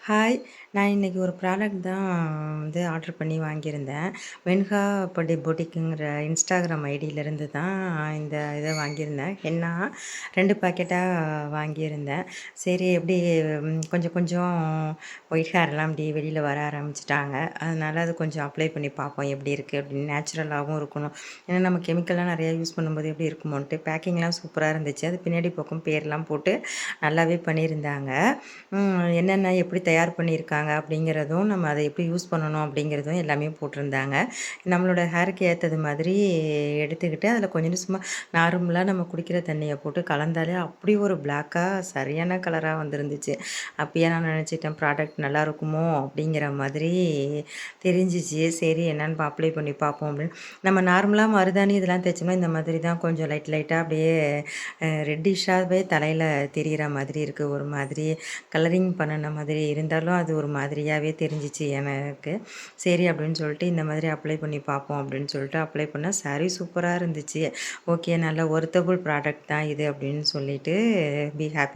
Hi! நான் இன்னைக்கு ஒரு ப்ராடக்ட் தான் ஆர்டர் பண்ணி வாங்கியிருந்தேன். வெண்கா பொட்டிக்குங்கிற இன்ஸ்டாகிராம் ஐடியிலேருந்து தான் இந்த இத வாங்கியிருந்தேன். ஹென்னா 2 பாக்கெட்டா வாங்கியிருந்தேன். சரி எப்படி கொஞ்சம் கொஞ்சம் ஒயிட் ஹேர்லாம் அப்படி வெளியில வர ஆரம்பிச்சுட்டாங்க. அதனால அது கொஞ்சம் அப்ளை பண்ணி பார்ப்போம் எப்படி இருக்குது அப்படின்னு. நேச்சுரலாவும் இருக்கணும். ஏன்னா நம்ம கெமிக்கல்லாம் நிறையா யூஸ் பண்ணும்போது எப்படி இருக்குமோன்ட்டு பேக்கிங்லாம் சூப்பரா இருந்துச்சு. அது பின்னாடி பக்கம் பேர்லாம் போட்டு நல்லாவே பண்ணியிருந்தாங்க. என்னென்ன எப்படி தயார் பண்ணியிருக்காங்க அப்படிங்கிறதும், நம்ம அதை எப்படி யூஸ் பண்ணணும் அப்படிங்கிறதும் எல்லாமே போட்டிருந்தாங்க. நம்மளோட ஹேருக்கு ஏற்றது மாதிரி எடுத்துக்கிட்டு, அதில் கொஞ்சோண்டு சும்மா நார்மலா நம்ம குடிக்கிற தண்ணிய போட்டு கலந்தாலே அப்படி ஒரு பிளாக்கா சரியான கலரா வந்துருந்துச்சு. அப்பயே நான் நினச்சிட்டேன் ப்ராடக்ட் நல்லாயிருக்குமோ அப்படிங்கிற மாதிரி தெரிஞ்சிச்சு. சரி என்னன்னு அப்ளை பண்ணி பார்ப்போம் அப்படின்னு. நம்ம நார்மலா மருதாணி இதெல்லாம் தேய்ச்சோம்னா இந்த மாதிரி தான் கொஞ்சம் லைட்டா அப்படியே ரெட்டிஷ்ஷாவே தலையில தெரியிற மாதிரி இருக்குது. ஒரு மாதிரி கலரிங் பண்ணுன மாதிரி இருந்தாலும் அது ஒரு மாதிரியாவே தெரிஞ்சிச்சு எனக்கு. சரி அப்படின்னு சொல்லிட்டு இந்த மாதிரி அப்ளை பண்ணி பார்ப்போம் அப்படின்னு சொல்லிட்டு அப்ளை பண்ணா சாரி சூப்பரா இருந்துச்சு. ஓகே நல்ல ஒர்த்தபுள் ப்ராடக்ட் தான் இது அப்படின்னு சொல்லிட்டு பி ஹேப்பி.